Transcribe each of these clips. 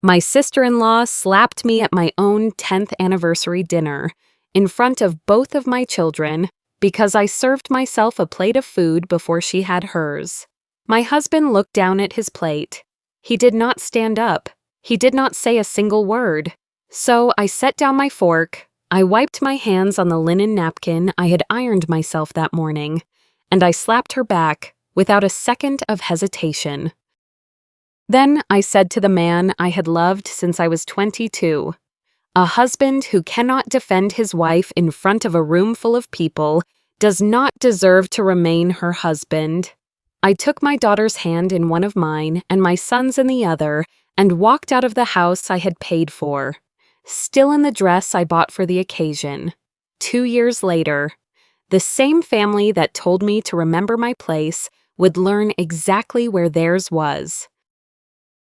My sister-in-law slapped me at my own 10th anniversary dinner in front of both of my children because I served myself a plate of food before she had hers. My husband looked down at his plate. He did not stand up. He did not say a single word. So I set down my fork, I wiped my hands on the linen napkin I had ironed myself that morning, and I slapped her back without a second of hesitation. Then I said to the man I had loved since I was 22, "A husband who cannot defend his wife in front of a room full of people does not deserve to remain her husband." I took my daughter's hand in one of mine and my son's in the other and walked out of the house I had paid for, still in the dress I bought for the occasion. 2 years later, the same family that told me to remember my place would learn exactly where theirs was.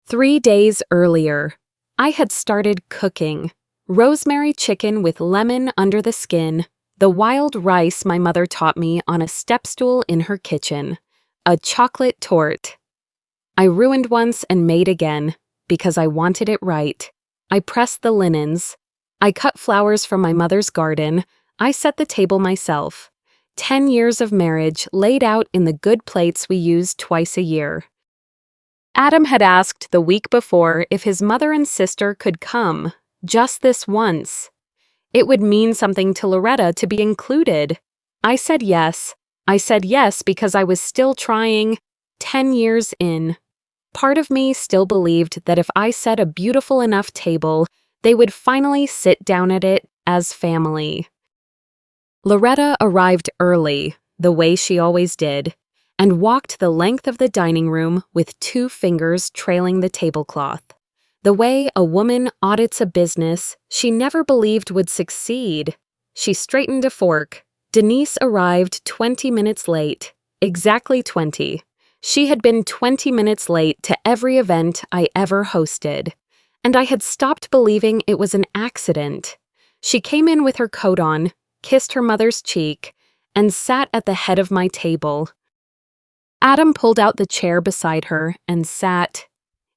3 days earlier, I had started cooking rosemary chicken with lemon under the skin, the wild rice my mother taught me on a step stool in her kitchen, a chocolate torte. I ruined once and made again because I wanted it right. I pressed the linens. I cut flowers from my mother's garden. I set the table myself. 10 years of marriage laid out in the good plates we used twice a year. Adam had asked the week before if his mother and sister could come, just this once. It would mean something to Loretta to be included. I said yes. I said yes because I was still trying, 10 years in. Part of me still believed that if I set a beautiful enough table, they would finally sit down at it as family. Loretta arrived early, the way she always did, and walked the length of the dining room with 2 fingers trailing the tablecloth. The way a woman audits a business she never believed would succeed. She straightened a fork. Denise arrived 20 minutes late, exactly 20. She had been 20 minutes late to every event I ever hosted, and I had stopped believing it was an accident. She came in with her coat on, kissed her mother's cheek, and sat at the head of my table. Adam pulled out the chair beside her and sat.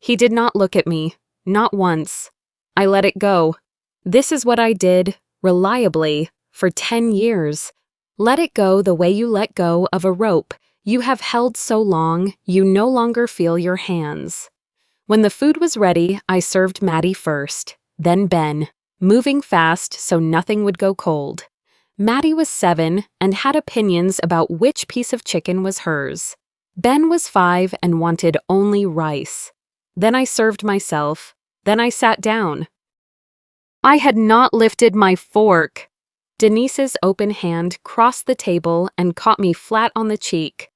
He did not look at me, not once. I let it go. This is what I did, reliably, for 10 years. Let it go the way you let go of a rope you have held so long you no longer feel your hands. When the food was ready, I served Maddie first, then Ben, moving fast so nothing would go cold. Maddie was 7 and had opinions about which piece of chicken was hers. Ben was 5 and wanted only rice. Then I served myself. Then I sat down. I had not lifted my fork. Denise's open hand crossed the table and caught me flat on the cheek.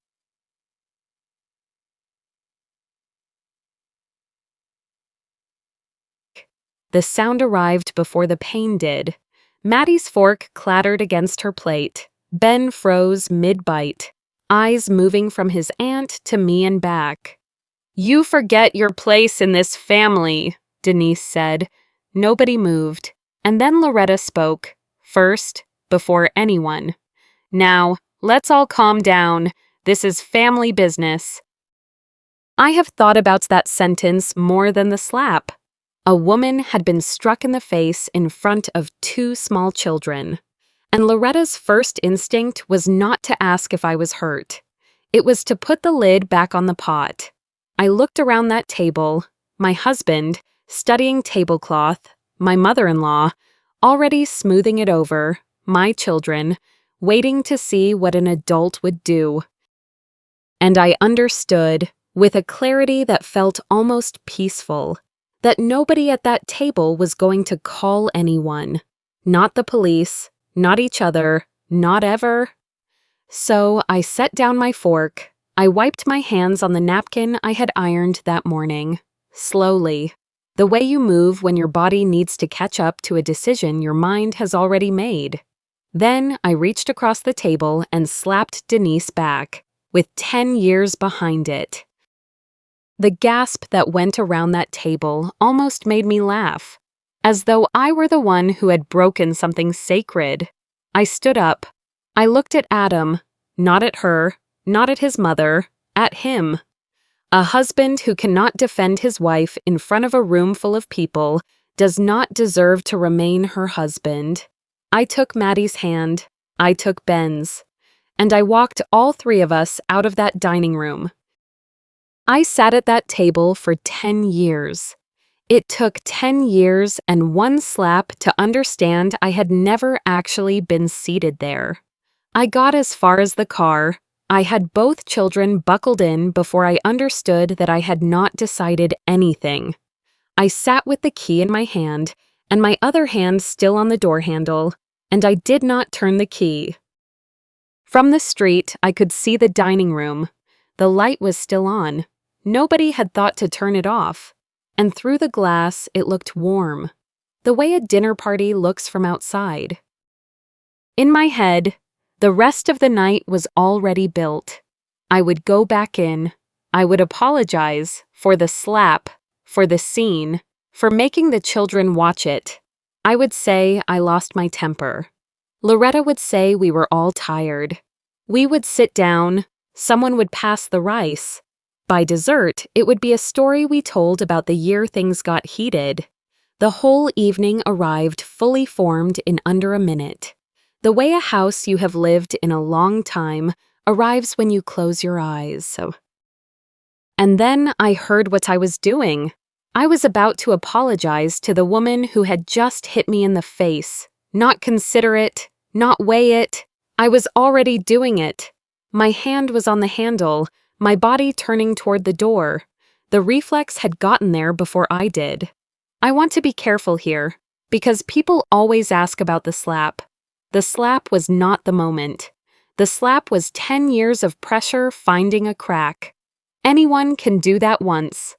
The sound arrived before the pain did. Maddie's fork clattered against her plate. Ben froze mid-bite, eyes moving from his aunt to me and back. "You forget your place in this family," Denise said. Nobody moved, and then Loretta spoke, first, before anyone. "Now, let's all calm down. This is family business." I have thought about that sentence more than the slap. A woman had been struck in the face in front of 2 small children, and Loretta's first instinct was not to ask if I was hurt. It was to put the lid back on the pot. I looked around that table, my husband, studying tablecloth, my mother-in-law, already smoothing it over, my children, waiting to see what an adult would do. And I understood, with a clarity that felt almost peaceful, that nobody at that table was going to call anyone. Not the police, not each other, not ever. So I set down my fork. I wiped my hands on the napkin I had ironed that morning, slowly, the way you move when your body needs to catch up to a decision your mind has already made. Then I reached across the table and slapped Denise back, with 10 years behind it. The gasp that went around that table almost made me laugh, as though I were the one who had broken something sacred. I stood up. I looked at Adam, not at her, not at his mother, at him. A husband who cannot defend his wife in front of a room full of people does not deserve to remain her husband. I took Maddie's hand, I took Ben's, and I walked all three of us out of that dining room. I sat at that table for 10 years. It took 10 years and one slap to understand I had never actually been seated there. I got as far as the car. I had both children buckled in before I understood that I had not decided anything. I sat with the key in my hand and my other hand still on the door handle, and I did not turn the key. From the street, I could see the dining room. The light was still on. Nobody had thought to turn it off. And through the glass, it looked warm, the way a dinner party looks from outside. In my head, the rest of the night was already built. I would go back in. I would apologize for the slap, for the scene, for making the children watch it. I would say I lost my temper. Loretta would say we were all tired. We would sit down. Someone would pass the rice. By dessert, it would be a story we told about the year things got heated. The whole evening arrived fully formed in under a minute. The way a house you have lived in a long time arrives when you close your eyes. And then I heard what I was doing. I was about to apologize to the woman who had just hit me in the face. Not consider it, not weigh it. I was already doing it. My hand was on the handle, my body turning toward the door. The reflex had gotten there before I did. I want to be careful here, because people always ask about the slap. The slap was not the moment. The slap was 10 years of pressure finding a crack. Anyone can do that once.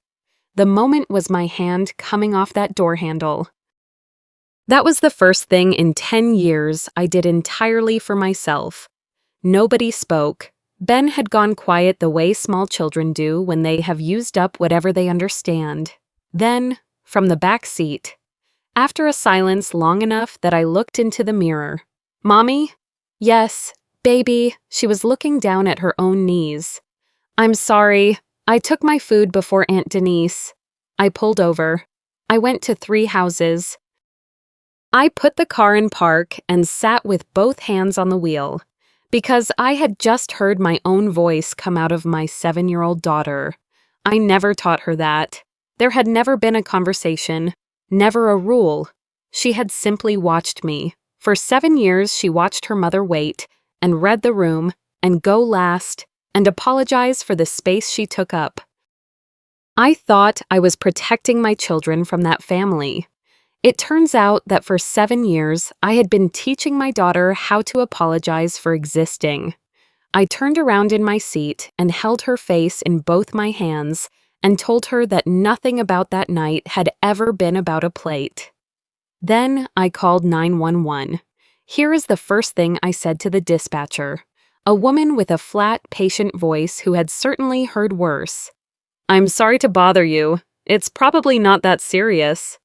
The moment was my hand coming off that door handle. That was the first thing in 10 years I did entirely for myself. Nobody spoke. Ben had gone quiet the way small children do when they have used up whatever they understand. Then, from the back seat, after a silence long enough that I looked into the mirror. "Mommy?" "Yes, baby." She was looking down at her own knees. "I'm sorry. I took my food before Aunt Denise." I pulled over. I went to 3 houses. I put the car in park and sat with both hands on the wheel, because I had just heard my own voice come out of my 7-year-old daughter. I never taught her that. There had never been a conversation, never a rule. She had simply watched me. For 7 years, she watched her mother wait and read the room and go last and apologize for the space she took up. I thought I was protecting my children from that family. It turns out that for 7 years, I had been teaching my daughter how to apologize for existing. I turned around in my seat and held her face in both my hands and told her that nothing about that night had ever been about a plate. Then I called 911. Here is the first thing I said to the dispatcher, a woman with a flat, patient voice who had certainly heard worse. "I'm sorry to bother you. It's probably not that serious."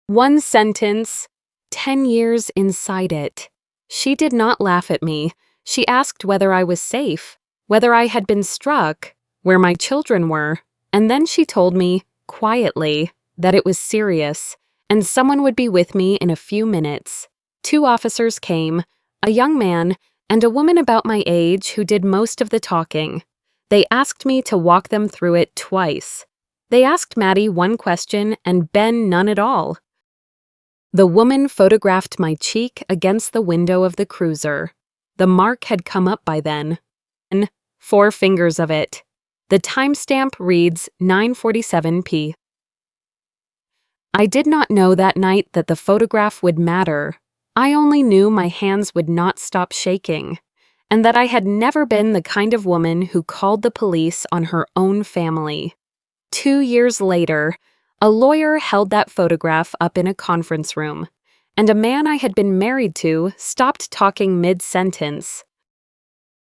One sentence, 10 years inside it. She did not laugh at me. She asked whether I was safe, whether I had been struck, where my children were, and then she told me, quietly, that it was serious, and someone would be with me in a few minutes. 2 officers came, a young man, and a woman about my age who did most of the talking. They asked me to walk them through it twice. They asked Maddie 1 question and Ben none at all. The woman photographed my cheek against the window of the cruiser. The mark had come up by then. 4 fingers of it. The timestamp reads 9:47 p. I did not know that night that the photograph would matter. I only knew my hands would not stop shaking, and that I had never been the kind of woman who called the police on her own family. 2 years later, a lawyer held that photograph up in a conference room, and a man I had been married to stopped talking mid-sentence.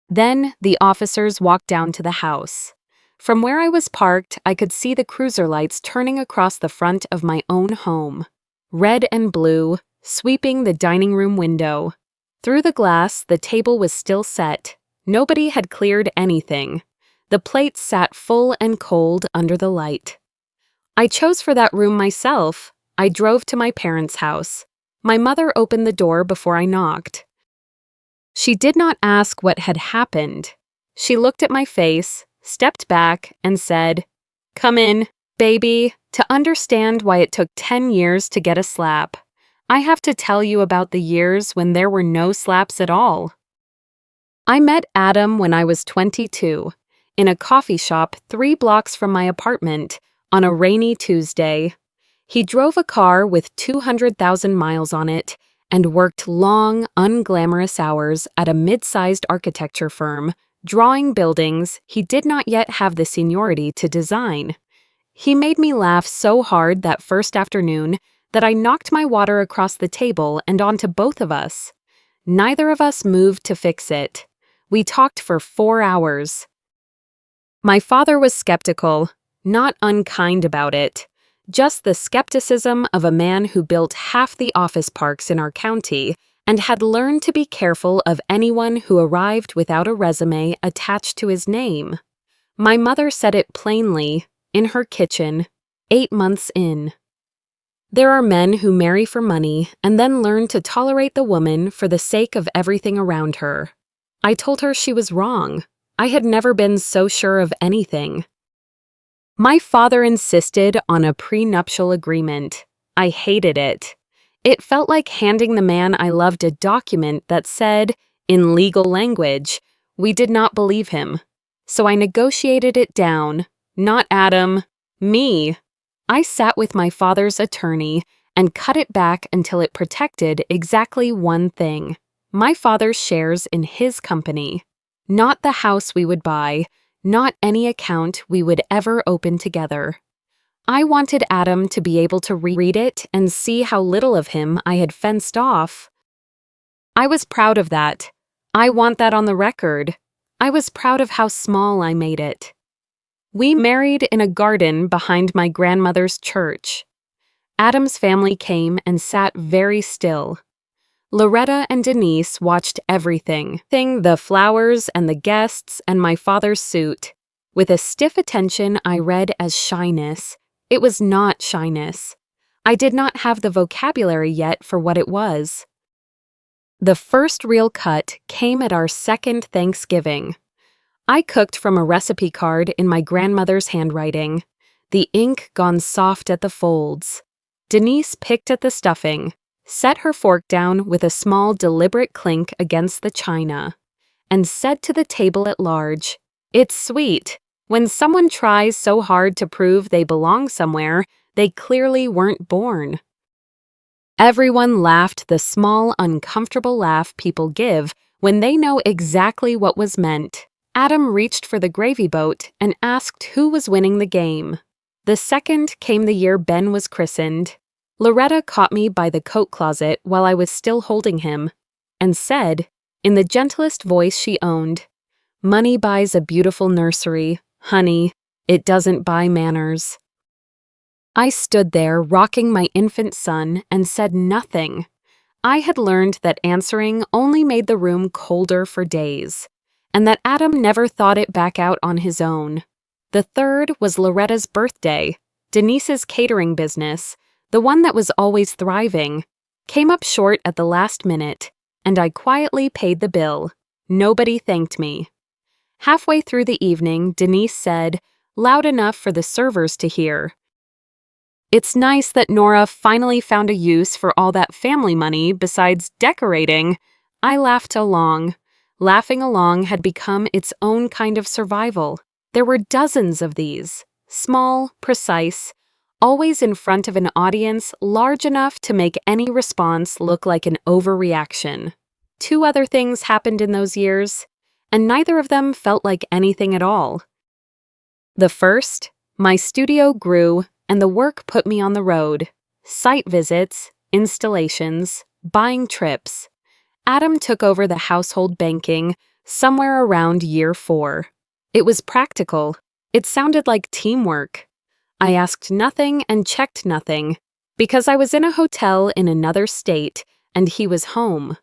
Then the officers walked down to the house. From where I was parked, I could see the cruiser lights turning across the front of my own home, red and blue, sweeping the dining room window. Through the glass, the table was still set. Nobody had cleared anything. The plates sat full and cold under the light. I chose for that room myself. I drove to my parents' house. My mother opened the door before I knocked. She did not ask what had happened. She looked at my face, stepped back, and said, "Come in, baby." To understand why it took 10 years to get a slap, I have to tell you about the years when there were no slaps at all. I met Adam when I was 22, in a coffee shop 3 blocks from my apartment, on a rainy Tuesday. He drove a car with 200,000 miles on it and worked long, unglamorous hours at a mid-sized architecture firm, drawing buildings he did not yet have the seniority to design. He made me laugh so hard that first afternoon that I knocked my water across the table and onto both of us. Neither of us moved to fix it. We talked for 4 hours. My father was skeptical, not unkind about it, just the skepticism of a man who built half the office parks in our county and had learned to be careful of anyone who arrived without a resume attached to his name. My mother said it plainly, in her kitchen, 8 months in. There are men who marry for money and then learn to tolerate the woman for the sake of everything around her. I told her she was wrong. I had never been so sure of anything. My father insisted on a prenuptial agreement. I hated it. It felt like handing the man I loved a document that said, in legal language, we did not believe him. So I negotiated it down. Not Adam, me. I sat with my father's attorney and cut it back until it protected exactly one thing: my father's shares in his company. Not the house we would buy, not any account we would ever open together. I wanted Adam to be able to read it and see how little of him I had fenced off. I was proud of that. I want that on the record. I was proud of how small I made it. We married in a garden behind my grandmother's church. Adam's family came and sat very still. Loretta and Denise watched everything, the flowers and the guests and my father's suit. With a stiff attention I read as shyness. It was not shyness. I did not have the vocabulary yet for what it was. The first real cut came at our second Thanksgiving. I cooked from a recipe card in my grandmother's handwriting, the ink gone soft at the folds. Denise picked at the stuffing, set her fork down with a small deliberate clink against the china, and said to the table at large, "It's sweet. When someone tries so hard to prove they belong somewhere, they clearly weren't born." Everyone laughed the small, uncomfortable laugh people give when they know exactly what was meant. Adam reached for the gravy boat and asked who was winning the game. The second came the year Ben was christened. Loretta caught me by the coat closet while I was still holding him, and said, in the gentlest voice she owned, "Money buys a beautiful nursery, honey. It doesn't buy manners." I stood there rocking my infant son and said nothing. I had learned that answering only made the room colder for days, and that Adam never thought it back out on his own. The third was Loretta's birthday. Denise's catering business, the one that was always thriving, came up short at the last minute, and I quietly paid the bill. Nobody thanked me. Halfway through the evening, Denise said, loud enough for the servers to hear, "It's nice that Nora finally found a use for all that family money besides decorating." I laughed along. Laughing along had become its own kind of survival. There were dozens of these, small, precise, always in front of an audience large enough to make any response look like an overreaction. 2 other things happened in those years, and neither of them felt like anything at all. The first, my studio grew, and the work put me on the road. Site visits, installations, buying trips. Adam took over the household banking somewhere around year 4. It was practical. It sounded like teamwork. I asked nothing and checked nothing, because I was in a hotel in another state and he was home.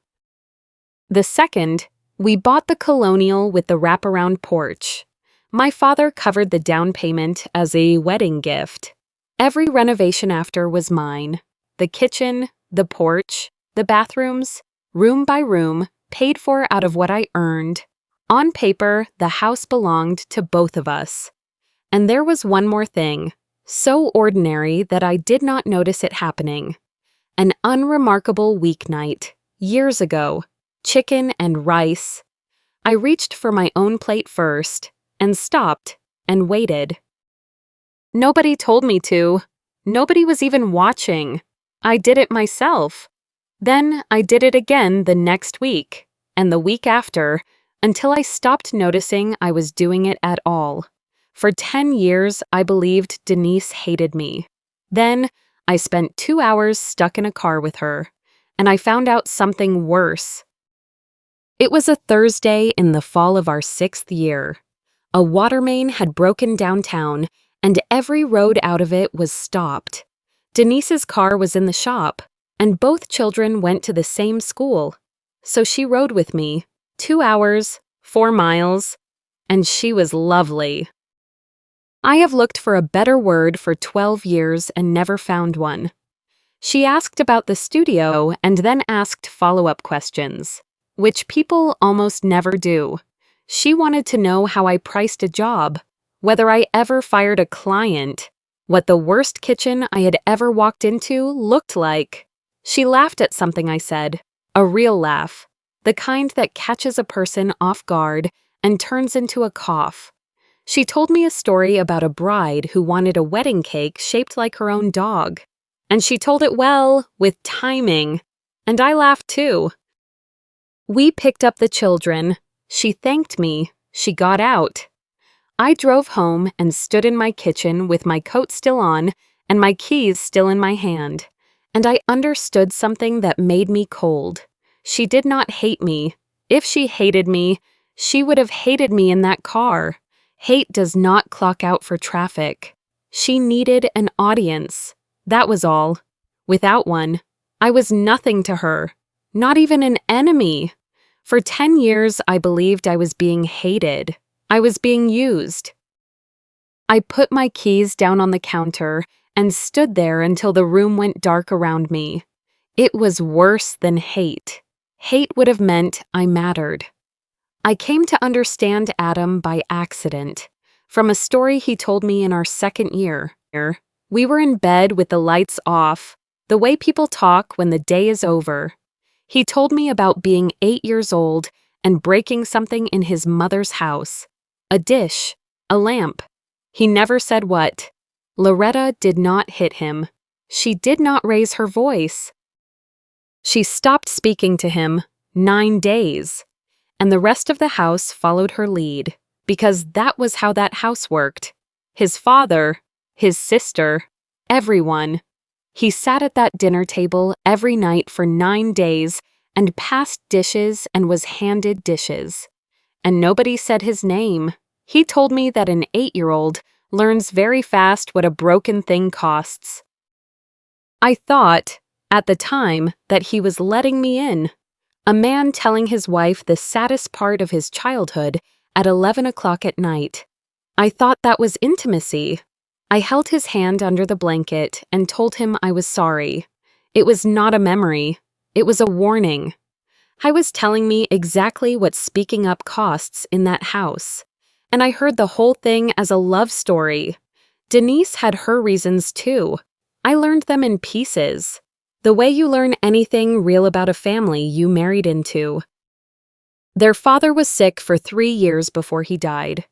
The second, we bought the colonial with the wraparound porch. My father covered the down payment as a wedding gift. Every renovation after was mine. The kitchen, the porch, the bathrooms, room by room, paid for out of what I earned. On paper, the house belonged to both of us. And there was one more thing, so ordinary that I did not notice it happening. An unremarkable weeknight, years ago, chicken and rice. I reached for my own plate first, and stopped, and waited. Nobody told me to. Nobody was even watching. I did it myself. Then I did it again the next week, and the week after, until I stopped noticing I was doing it at all. For 10 years, I believed Denise hated me. Then, I spent 2 hours stuck in a car with her, and I found out something worse. It was a Thursday in the fall of our 6th year. A water main had broken downtown, and every road out of it was stopped. Denise's car was in the shop, and both children went to the same school. So she rode with me, 2 hours, 4 miles, and she was lovely. I have looked for a better word for 12 years and never found one. She asked about the studio and then asked follow-up questions, which people almost never do. She wanted to know how I priced a job, whether I ever fired a client, what the worst kitchen I had ever walked into looked like. She laughed at something I said, a real laugh, the kind that catches a person off guard and turns into a cough. She told me a story about a bride who wanted a wedding cake shaped like her own dog. And she told it well, with timing. And I laughed too. We picked up the children. She thanked me. She got out. I drove home and stood in my kitchen with my coat still on and my keys still in my hand. And I understood something that made me cold. She did not hate me. If she hated me, she would have hated me in that car. Hate does not clock out for traffic. She needed an audience. That was all. Without one, I was nothing to her. Not even an enemy. For 10 years, I believed I was being hated. I was being used. I put my keys down on the counter and stood there until the room went dark around me. It was worse than hate. Hate would have meant I mattered. I came to understand Adam by accident, from a story he told me in our 2nd year. We were in bed with the lights off, the way people talk when the day is over. He told me about being 8 years old and breaking something in his mother's house. A dish, a lamp. He never said what. Loretta did not hit him. She did not raise her voice. She stopped speaking to him 9 days. And the rest of the house followed her lead, because that was how that house worked. His father, his sister, everyone. He sat at that dinner table every night for 9 days and passed dishes and was handed dishes. And nobody said his name. He told me that an 8-year-old learns very fast what a broken thing costs. I thought, at the time, that he was letting me in. A man telling his wife the saddest part of his childhood at 11 o'clock at night. I thought that was intimacy. I held his hand under the blanket and told him I was sorry. It was not a memory. It was a warning. I was telling me exactly what speaking up costs in that house. And I heard the whole thing as a love story. Denise had her reasons too. I learned them in pieces. The way you learn anything real about a family you married into. Their father was sick for 3 years before he died.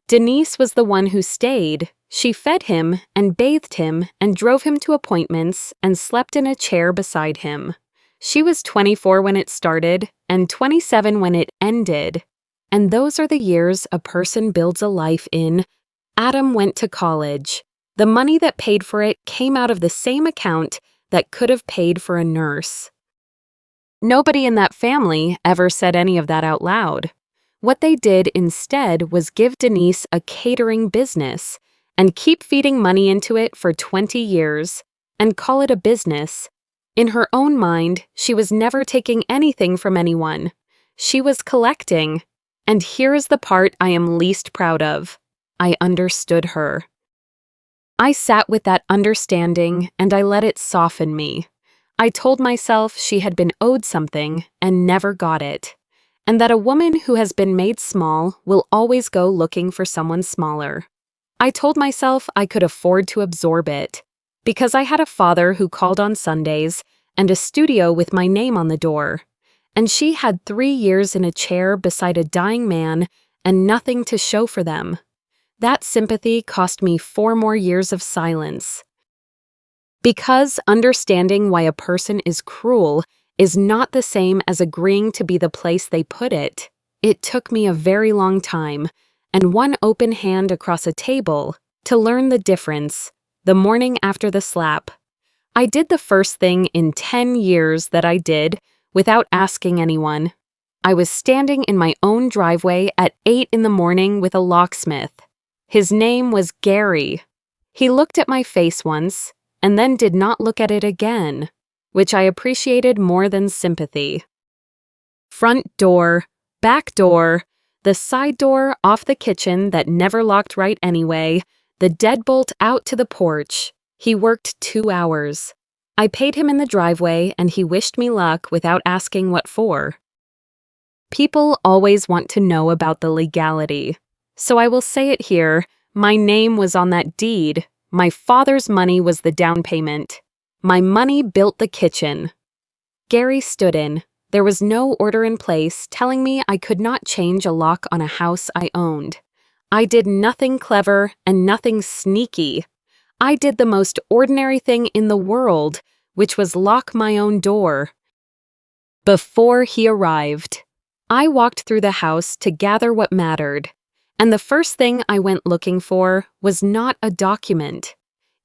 Denise was the one who stayed. She fed him and bathed him and drove him to appointments and slept in a chair beside him. She was 24 when it started and 27 when it ended. And those are the years a person builds a life in. Adam went to college. The money that paid for it came out of the same account that could have paid for a nurse. Nobody in that family ever said any of that out loud. What they did instead was give Denise a catering business and keep feeding money into it for 20 years and call it a business. In her own mind, she was never taking anything from anyone. She was collecting. And here is the part I am least proud of. I understood her. I sat with that understanding and I let it soften me. I told myself she had been owed something and never got it, and that a woman who has been made small will always go looking for someone smaller. I told myself I could afford to absorb it, because I had a father who called on Sundays and a studio with my name on the door, and she had 3 years in a chair beside a dying man and nothing to show for them. That sympathy cost me 4 more years of silence. Because understanding why a person is cruel is not the same as agreeing to be the place they put it, it took me a very long time, and one open hand across a table, to learn the difference, the morning after the slap. I did the first thing in 10 years that I did without asking anyone. I was standing in my own driveway at 8 in the morning with a locksmith. His name was Gary. He looked at my face once, and then did not look at it again, which I appreciated more than sympathy. Front door, back door, the side door off the kitchen that never locked right anyway, the deadbolt out to the porch. He worked 2 hours. I paid him in the driveway and he wished me luck without asking what for. People always want to know about the legality. So I will say it here, my name was on that deed. My father's money was the down payment. My money built the kitchen. Gary stood in. There was no order in place telling me I could not change a lock on a house I owned. I did nothing clever and nothing sneaky. I did the most ordinary thing in the world, which was lock my own door. Before he arrived, I walked through the house to gather what mattered. And the first thing I went looking for was not a document.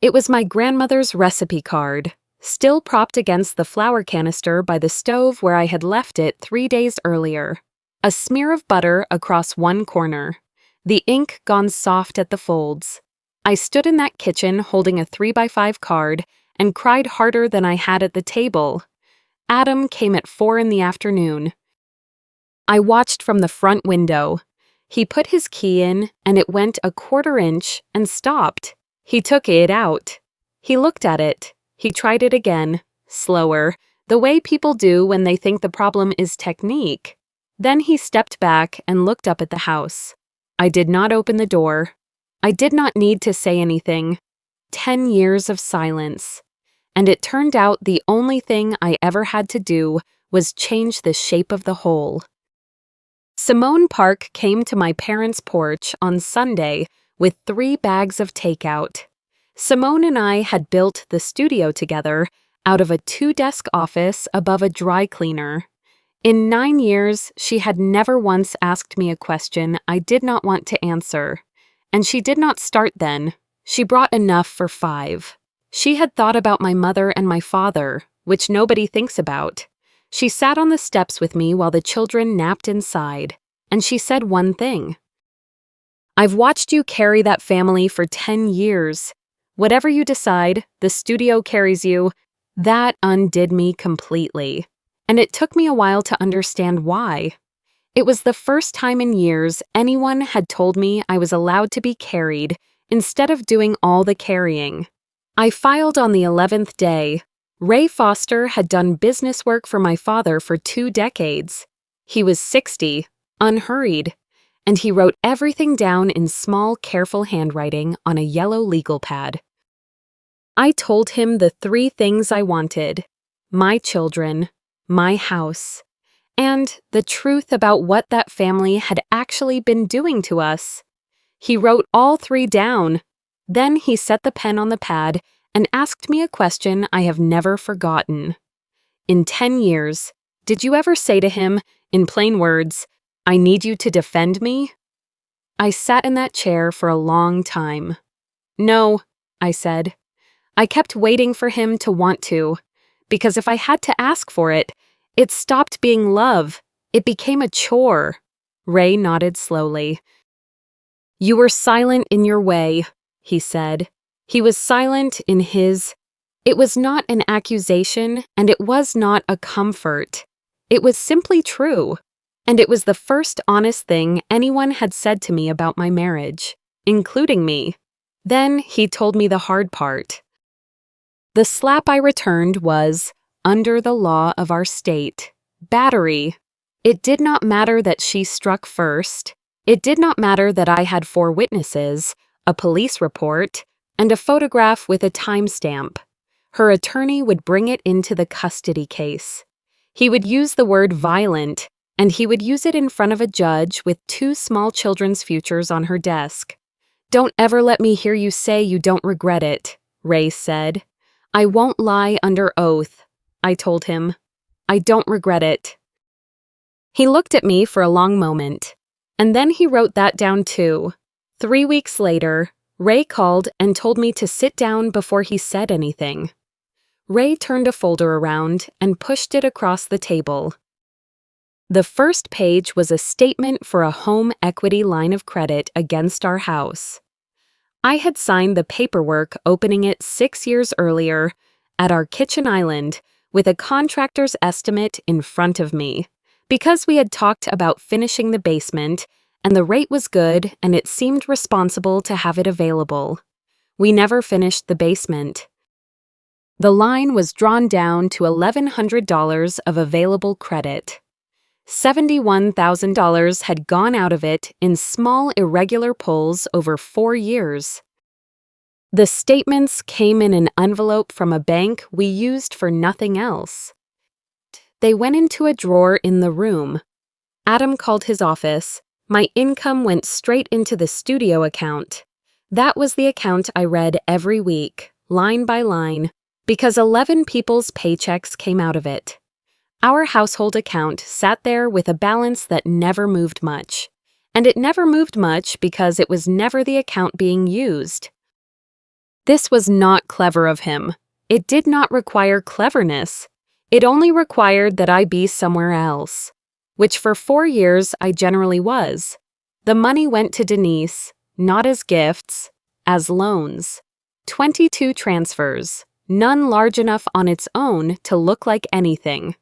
It was my grandmother's recipe card, still propped against the flour canister by the stove where I had left it 3 days earlier. A smear of butter across one corner. The ink gone soft at the folds. I stood in that kitchen holding a 3x5 card and cried harder than I had at the table. Adam came at 4 in the afternoon. I watched from the front window. He put his key in, and it went a 1/4 inch and stopped. He took it out. He looked at it. He tried it again, slower, the way people do when they think the problem is technique. Then he stepped back and looked up at the house. I did not open the door. I did not need to say anything. 10 years of silence. And it turned out the only thing I ever had to do was change the shape of the hole. Simone Park came to my parents' porch on Sunday with 3 bags of takeout. Simone and I had built the studio together out of a 2-desk office above a dry cleaner. In 9 years, she had never once asked me a question I did not want to answer. And she did not start then. She brought enough for 5. She had thought about my mother and my father, which nobody thinks about. She sat on the steps with me while the children napped inside, and she said one thing. I've watched you carry that family for 10 years. Whatever you decide, the studio carries you. That undid me completely. And it took me a while to understand why. It was the first time in years anyone had told me I was allowed to be carried instead of doing all the carrying. I filed on the 11th day. Ray Foster had done business work for my father for 2 decades. He was 60, unhurried, and he wrote everything down in small, careful handwriting on a yellow legal pad. I told him the 3 things I wanted: my children, my house, and the truth about what that family had actually been doing to us. He wrote all 3 down. Then he set the pen on the pad and asked me a question I have never forgotten. In 10 years, did you ever say to him, in plain words, I need you to defend me? I sat in that chair for a long time. No, I said. I kept waiting for him to want to, because if I had to ask for it, it stopped being love. It became a chore. Ray nodded slowly. You were silent in your way, he said. He was silent in his. It was not an accusation, and it was not a comfort. It was simply true, and it was the first honest thing anyone had said to me about my marriage. including me. Then he told me the hard part. The slap I returned was, under the law of our state, battery. It did not matter that she struck first. It did not matter that I had 4 witnesses, a police report, and a photograph with a timestamp. Her attorney would bring it into the custody case. He would use the word violent, and he would use it in front of a judge with 2 small children's futures on her desk. "Don't ever let me hear you say you don't regret it," Ray said. "I won't lie under oath," I told him. "I don't regret it." He looked at me for a long moment, and then he wrote that down too. 3 weeks later, Ray called and told me to sit down before he said anything. Ray turned a folder around and pushed it across the table. The first page was a statement for a home equity line of credit against our house. I had signed the paperwork opening it 6 years earlier at our kitchen island with a contractor's estimate in front of me, because we had talked about finishing the basement and the rate was good and it seemed responsible to have it available. We never finished the basement. The line was drawn down to $1,100 of available credit. $71,000 had gone out of it in small irregular pulls over 4 years. The statements came in an envelope from a bank we used for nothing else. They went into a drawer in the room. Adam called his office. My income went straight into the studio account. That was the account I read every week, line by line, because 11 people's paychecks came out of it. Our household account sat there with a balance that never moved much. And it never moved much because it was never the account being used. This was not clever of him. It did not require cleverness. It only required that I be somewhere else, which for 4 years I generally was. The money went to Denise, not as gifts, as loans. 22 transfers, none large enough on its own to look like anything.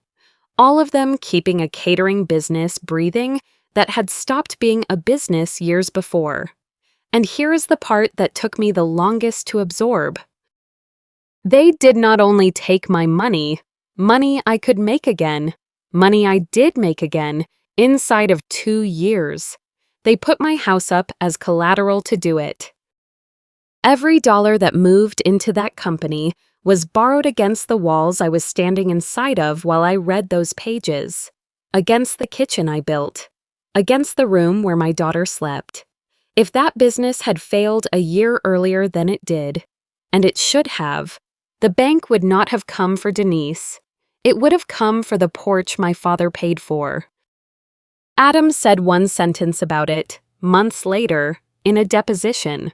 All of them keeping a catering business breathing that had stopped being a business years before. And here is the part that took me the longest to absorb. They did not only take my money I could make again, money I did make again, inside of 2 years. They put my house up as collateral to do it. Every dollar that moved into that company was borrowed against the walls I was standing inside of while I read those pages, against the kitchen I built, against the room where my daughter slept. If that business had failed a year earlier than it did, and it should have, the bank would not have come for Denise. It would have come for the porch my father paid for. Adam said one sentence about it, months later, in a deposition.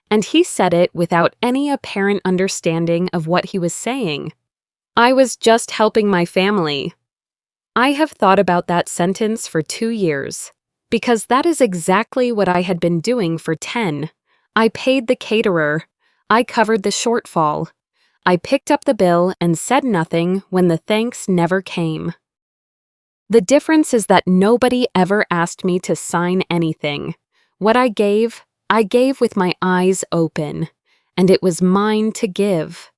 And he said it without any apparent understanding of what he was saying. I was just helping my family. I have thought about that sentence for 2 years, because that is exactly what I had been doing for 10. I paid the caterer. I covered the shortfall. I picked up the bill and said nothing when the thanks never came. The difference is that nobody ever asked me to sign anything. What I gave with my eyes open, and it was mine to give.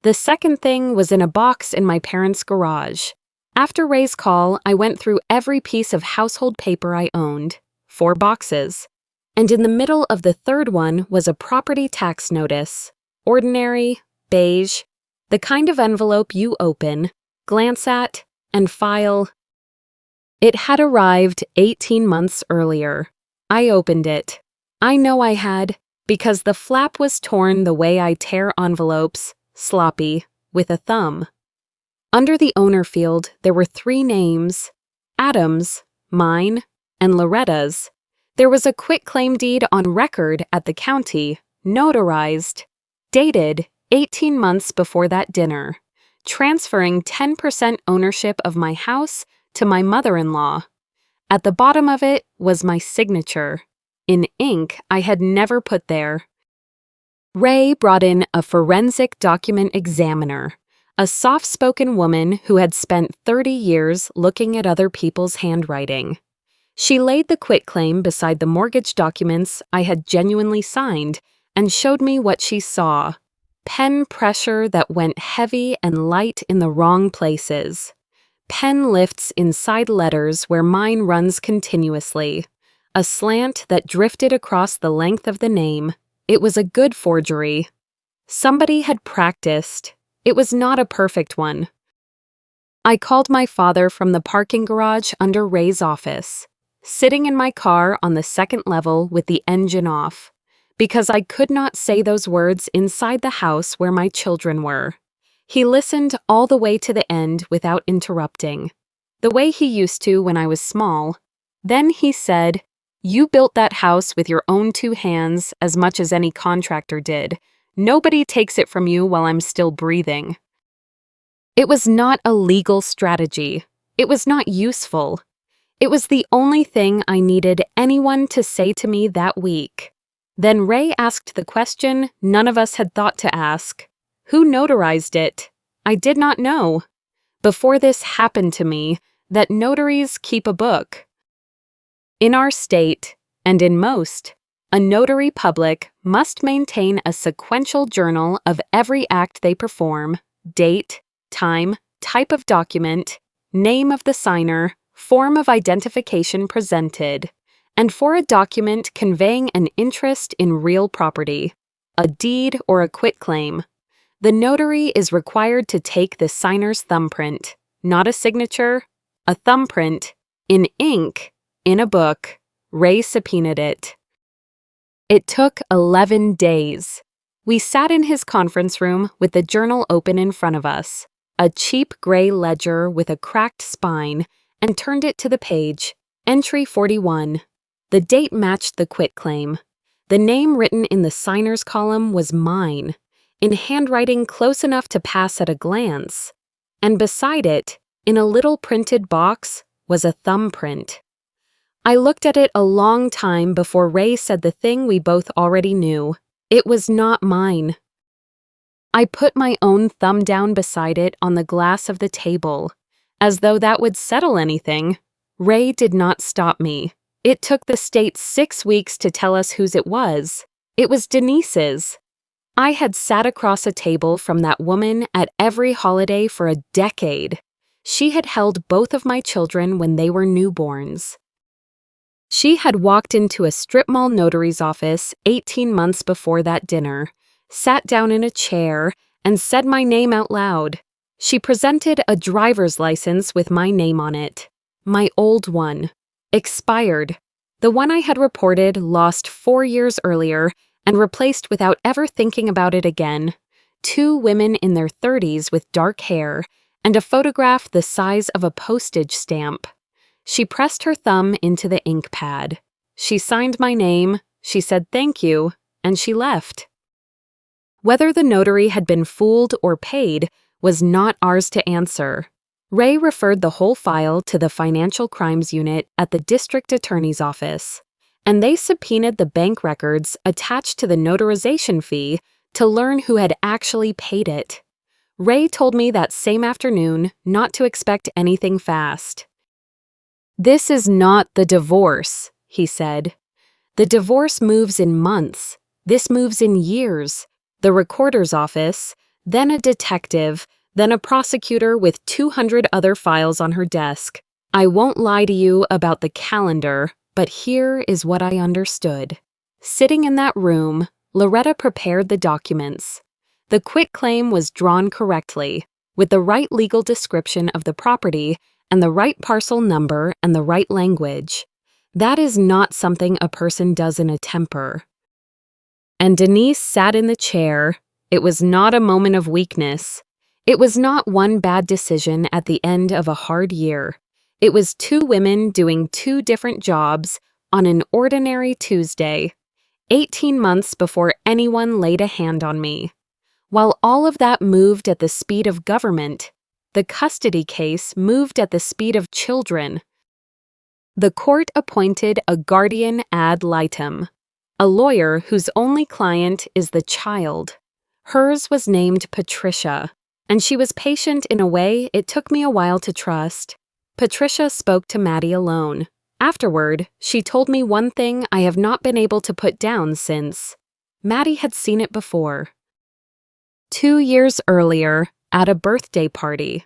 The second thing was in a box in my parents' garage. After Ray's call, I went through every piece of household paper I owned, 4 boxes, and in the middle of the third one was a property tax notice, ordinary, beige, the kind of envelope you open, glance at, and file. It had arrived 18 months earlier. I opened it. I know I had, because the flap was torn the way I tear envelopes, sloppy, with a thumb. Under the owner field, there were 3 names, Adam's, mine, and Loretta's. There was a quitclaim deed on record at the county, notarized, dated 18 months before that dinner, transferring 10% ownership of my house to my mother-in-law. At the bottom of it was my signature, in ink I had never put there. Ray brought in a forensic document examiner, a soft-spoken woman who had spent 30 years looking at other people's handwriting. She laid the quitclaim beside the mortgage documents I had genuinely signed and showed me what she saw. Pen pressure that went heavy and light in the wrong places. Pen lifts inside letters where mine runs continuously. A slant that drifted across the length of the name. It was a good forgery. Somebody had practiced. It was not a perfect one. I called my father from the parking garage under Ray's office, sitting in my car on the second level with the engine off, because I could not say those words inside the house where my children were. He listened all the way to the end without interrupting, the way he used to when I was small. Then he said, "You built that house with your own 2 hands as much as any contractor did. Nobody takes it from you while I'm still breathing." It was not a legal strategy. It was not useful. It was the only thing I needed anyone to say to me that week. Then Ray asked the question none of us had thought to ask. Who notarized it? I did not know. Before this happened to me, that notaries keep a book. In our state, and in most, a notary public must maintain a sequential journal of every act they perform, date, time, type of document, name of the signer, form of identification presented, and for a document conveying an interest in real property, a deed or a quitclaim, the notary is required to take the signer's thumbprint, not a signature, a thumbprint, in ink, in a book. Ray subpoenaed it. It took 11 days. We sat in his conference room with the journal open in front of us, a cheap gray ledger with a cracked spine, and turned it to the page, entry 41. The date matched the quitclaim. The name written in the signer's column was mine, in handwriting close enough to pass at a glance. And beside it, in a little printed box, was a thumbprint. I looked at it a long time before Ray said the thing we both already knew. It was not mine. I put my own thumb down beside it on the glass of the table, as though that would settle anything. Ray did not stop me. It took the state 6 weeks to tell us whose it was. It was Denise's. I had sat across a table from that woman at every holiday for a decade. She had held both of my children when they were newborns. She had walked into a strip mall notary's office 18 months before that dinner, sat down in a chair, and said my name out loud. She presented a driver's license with my name on it. My old one. Expired. The one I had reported lost 4 years earlier and replaced without ever thinking about it again. 2 women in their 30s with dark hair and a photograph the size of a postage stamp. She pressed her thumb into the ink pad. She signed my name, she said thank you, and she left. Whether the notary had been fooled or paid was not ours to answer. Ray referred the whole file to the Financial Crimes Unit at the District Attorney's Office, and they subpoenaed the bank records attached to the notarization fee to learn who had actually paid it. Ray told me that same afternoon not to expect anything fast. "This is not the divorce," he said. "The divorce moves in months. This moves in years. The recorder's office, then a detective, then a prosecutor with 200 other files on her desk. I won't lie to you about the calendar, but here is what I understood." Sitting in that room, Loretta prepared the documents. The quitclaim was drawn correctly, with the right legal description of the property and the right parcel number and the right language. That is not something a person does in a temper. And Denise sat in the chair. It was not a moment of weakness. It was not one bad decision at the end of a hard year. It was 2 women doing 2 different jobs on an ordinary Tuesday, 18 months before anyone laid a hand on me. While all of that moved at the speed of government, the custody case moved at the speed of children. The court appointed a guardian ad litem, a lawyer whose only client is the child. Hers was named Patricia, and she was patient in a way it took me a while to trust. Patricia spoke to Maddie alone. Afterward, she told me one thing I have not been able to put down since. Maddie had seen it before. 2 years earlier, at a birthday party,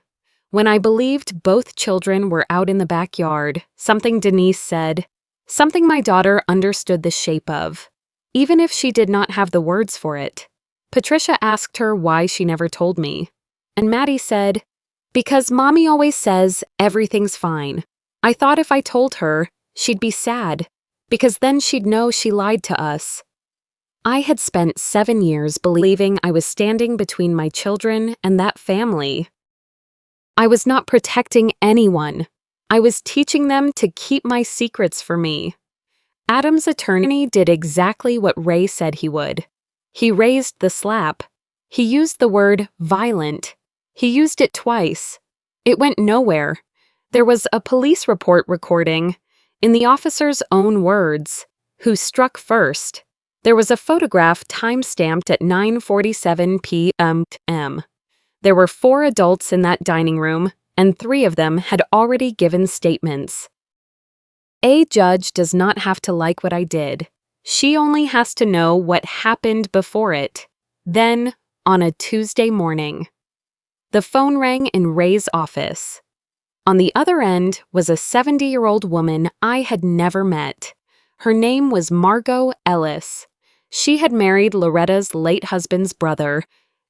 when I believed both children were out in the backyard, something Denise said, something my daughter understood the shape of, even if she did not have the words for it. Patricia asked her why she never told me, and Maddie said, "Because Mommy always says everything's fine. I thought if I told her, she'd be sad, because then she'd know she lied to us." I had spent 7 years believing I was standing between my children and that family. I was not protecting anyone. I was teaching them to keep my secrets for me. Adam's attorney did exactly what Ray said he would. He raised the slap. He used the word violent. He used it twice. It went nowhere. There was a police report recording, in the officer's own words, who struck first. There was a photograph time-stamped at 9:47 p.m. There were 4 adults in that dining room, and 3 of them had already given statements. A judge does not have to like what I did. She only has to know what happened before it. Then, on a Tuesday morning, the phone rang in Ray's office. On the other end was a 70-year-old woman I had never met. Her name was Margot Ellis. She had married Loretta's late husband's brother,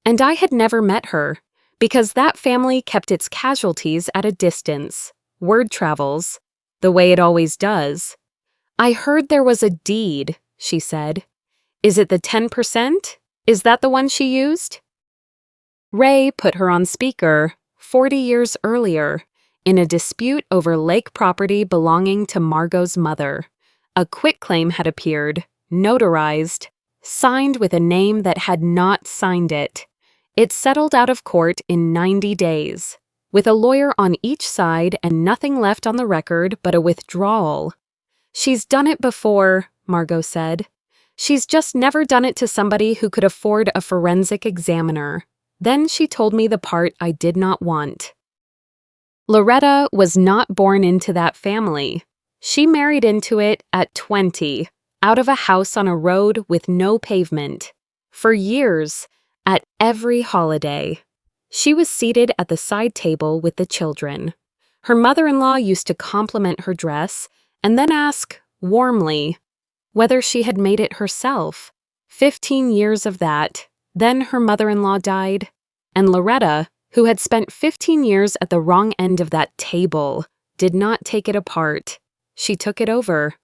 and I had never met her, because that family kept its casualties at a distance. Word travels, the way it always does. "I heard there was a deed," she said. "Is it the 10%? Is that the one she used?" Ray put her on speaker 40 years earlier, in a dispute over lake property belonging to Margot's mother. A quitclaim had appeared, notarized, signed with a name that had not signed it. It settled out of court in 90 days, with a lawyer on each side and nothing left on the record but a withdrawal. "She's done it before," Margot said. "She's just never done it to somebody who could afford a forensic examiner." Then she told me the part I did not want. Loretta was not born into that family. She married into it at 20, out of a house on a road with no pavement. For years, at every holiday, she was seated at the side table with the children. Her mother-in-law used to compliment her dress and then ask, warmly, whether she had made it herself. 15 years of that, then her mother-in-law died, and Loretta, who had spent 15 years at the wrong end of that table, did not take it apart. She took it over.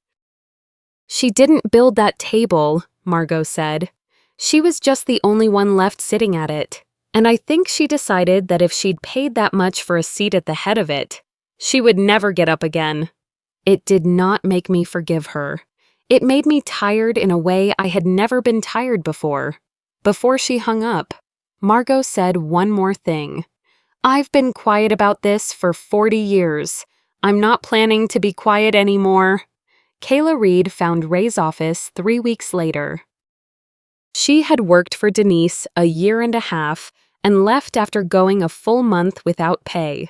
"She didn't build that table," Margot said. "She was just the only one left sitting at it. And I think she decided that if she'd paid that much for a seat at the head of it, she would never get up again." It did not make me forgive her. It made me tired in a way I had never been tired before. Before she hung up, Margot said one more thing. "I've been quiet about this for 40 years. I'm not planning to be quiet anymore." Kayla Reed found Ray's office 3 weeks later. She had worked for Denise a year and a half and left after going a full month without pay.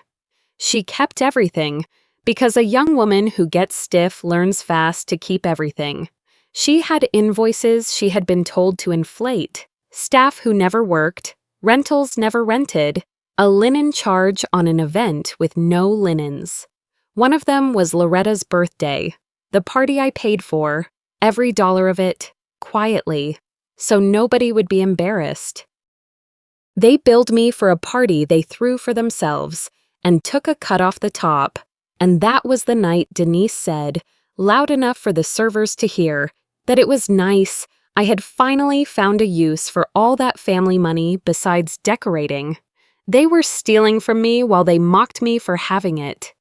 She kept everything, because a young woman who gets stiff learns fast to keep everything. She had invoices she had been told to inflate, staff who never worked, rentals never rented, a linen charge on an event with no linens. One of them was Loretta's birthday, the party I paid for, every dollar of it, quietly, so nobody would be embarrassed. They billed me for a party they threw for themselves and took a cut off the top, and that was the night Denise said, loud enough for the servers to hear, that it was nice. I had finally found a use for all that family money besides decorating. They were stealing from me while they mocked me for having it.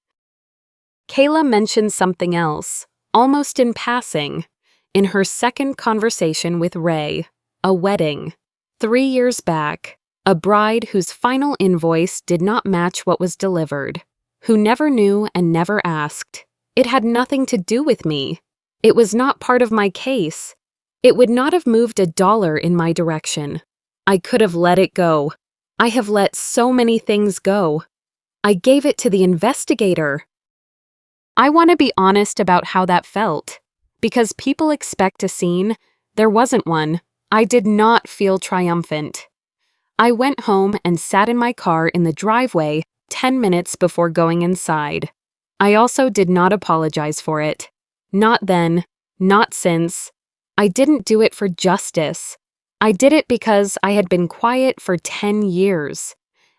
Kayla mentioned something else, almost in passing, in her second conversation with Ray, a wedding. 3 years back, a bride whose final invoice did not match what was delivered, who never knew and never asked. It had nothing to do with me. It was not part of my case. It would not have moved a dollar in my direction. I could have let it go. I have let so many things go. I gave it to the investigator. I want to be honest about how that felt. Because people expect a scene, there wasn't one. I did not feel triumphant. I went home and sat in my car in the driveway 10 minutes before going inside. I also did not apologize for it. Not then, not since. I didn't do it for justice. I did it because I had been quiet for 10 years.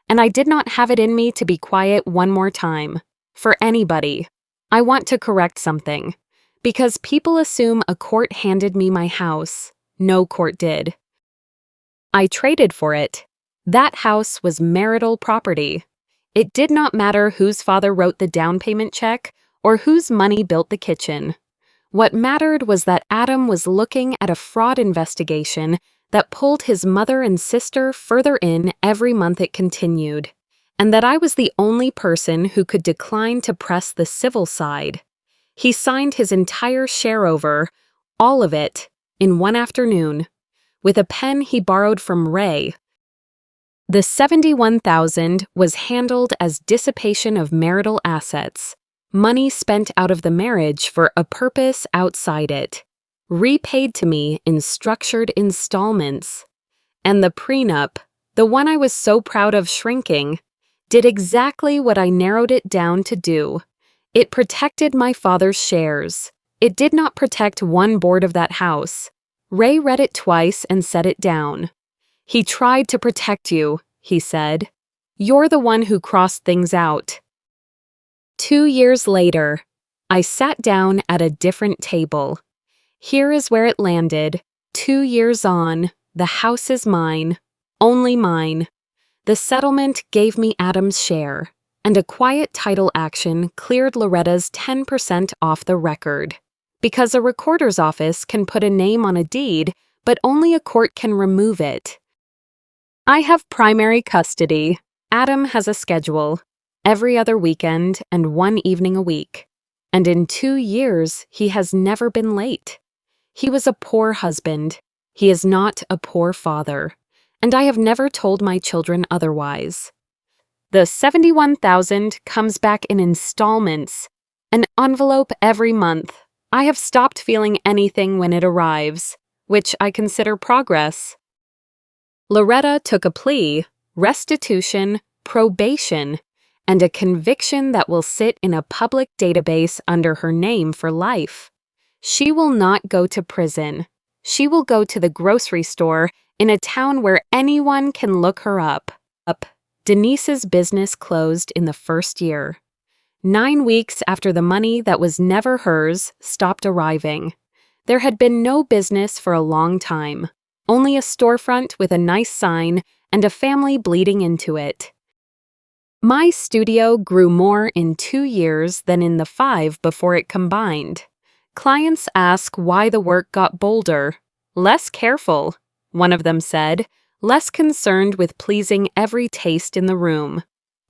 And I did not have it in me to be quiet one more time. For anybody. I want to correct something. Because people assume a court handed me my house. No court did. I traded for it. That house was marital property. It did not matter whose father wrote the down payment check or whose money built the kitchen. What mattered was that Adam was looking at a fraud investigation that pulled his mother and sister further in every month it continued, and that I was the only person who could decline to press the civil side. He signed his entire share over, all of it, in one afternoon, with a pen he borrowed from Ray. The $71,000 was handled as dissipation of marital assets, money spent out of the marriage for a purpose outside it, repaid to me in structured installments. And the prenup, the one I was so proud of shrinking, did exactly what I narrowed it down to do. It protected my father's shares. It did not protect one board of that house. Ray read it twice and set it down. He tried to protect you, he said. You're the one who crossed things out. 2 years later, I sat down at a different table. Here is where it landed. 2 years on, the house is mine, only mine. The settlement gave me Adam's share, and a quiet title action cleared Loretta's 10% off the record. Because a recorder's office can put a name on a deed, but only a court can remove it. I have primary custody. Adam has a schedule, every other weekend and one evening a week. And in 2 years, he has never been late. He was a poor husband. He is not a poor father. And I have never told my children otherwise. The $71,000 comes back in installments, an envelope every month. I have stopped feeling anything when it arrives, which I consider progress. Loretta took a plea, restitution, probation, and a conviction that will sit in a public database under her name for life. She will not go to prison. She will go to the grocery store in a town where anyone can look her up. Denise's business closed in the first year. 9 weeks after the money that was never hers stopped arriving. There had been no business for a long time. Only a storefront with a nice sign and a family bleeding into it. My studio grew more in 2 years than in the 5 before it combined. Clients ask why the work got bolder, less careful, one of them said, less concerned with pleasing every taste in the room.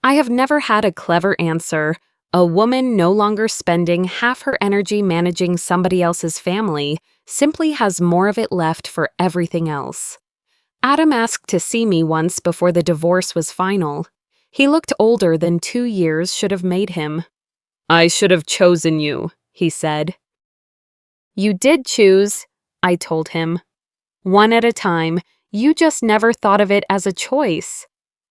I have never had a clever answer. A woman no longer spending half her energy managing somebody else's family simply has more of it left for everything else. Adam asked to see me once before the divorce was final. He looked older than 2 years should have made him. I should have chosen you, he said. You did choose, I told him. One at a time, you just never thought of it as a choice.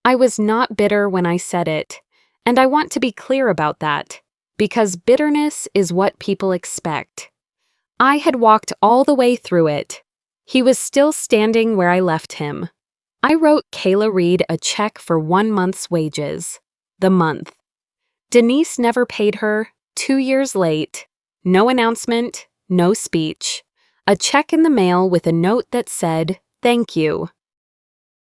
I was not bitter when I said it, and I want to be clear about that, because bitterness is what people expect. I had walked all the way through it. He was still standing where I left him. I wrote Kayla Reed a check for 1 month's wages. The month. Denise never paid her, 2 years late. No announcement, no speech. A check in the mail with a note that said, "Thank you."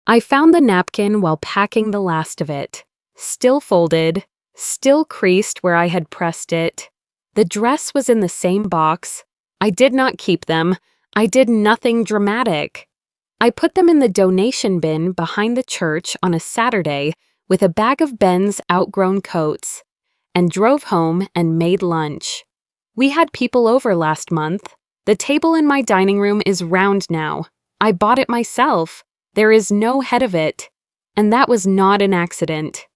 I found the napkin while packing the last of it. Still folded, still creased where I had pressed it. The dress was in the same box. I did not keep them. I did nothing dramatic. I put them in the donation bin behind the church on a Saturday with a bag of Ben's outgrown coats, and drove home and made lunch. We had people over last month. The table in my dining room is round now. I bought it myself. There is no head of it. And that was not an accident.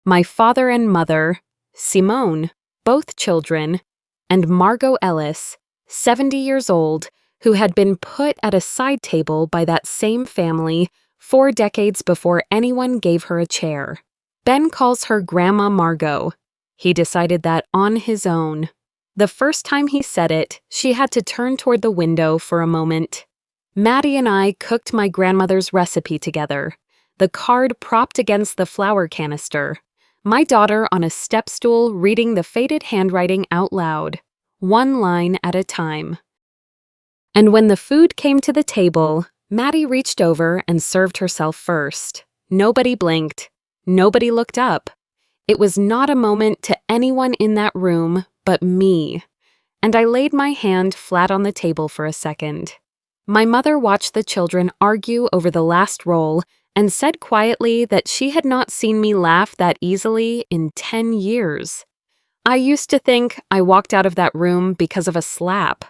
My father and mother, Simone, both children, and Margot Ellis, 70 years old, who had been put at a side table by that same family 4 decades before anyone gave her a chair. Ben calls her Grandma Margot. He decided that on his own. The first time he said it, she had to turn toward the window for a moment. Maddie and I cooked my grandmother's recipe together, the card propped against the flour canister, my daughter on a step stool reading the faded handwriting out loud, one line at a time. And when the food came to the table, Maddie reached over and served herself first. Nobody blinked. Nobody looked up. It was not a moment to anyone in that room but me, and I laid my hand flat on the table for a second. My mother watched the children argue over the last roll and said quietly that she had not seen me laugh that easily in 10 years. I used to think I walked out of that room because of a slap.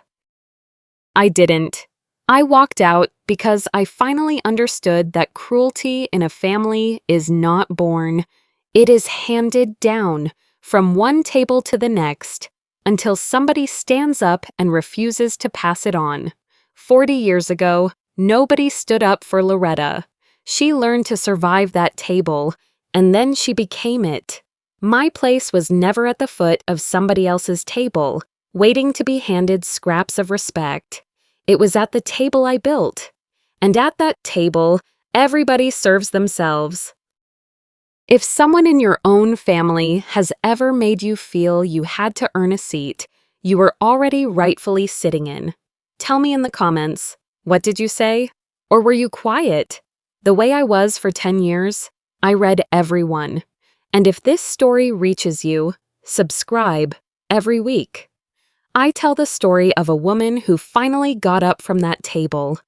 I didn't. I walked out because I finally understood that cruelty in a family is not born. It is handed down from one table to the next until somebody stands up and refuses to pass it on. 40 years ago, nobody stood up for Loretta. She learned to survive that table, and then she became it. My place was never at the foot of somebody else's table, waiting to be handed scraps of respect. It was at the table I built. And at that table, everybody serves themselves. If someone in your own family has ever made you feel you had to earn a seat, you were already rightfully sitting in. Tell me in the comments, what did you say? Or were you quiet? The way I was for 10 years, I read every one. And if this story reaches you, subscribe every week. I tell the story of a woman who finally got up from that table,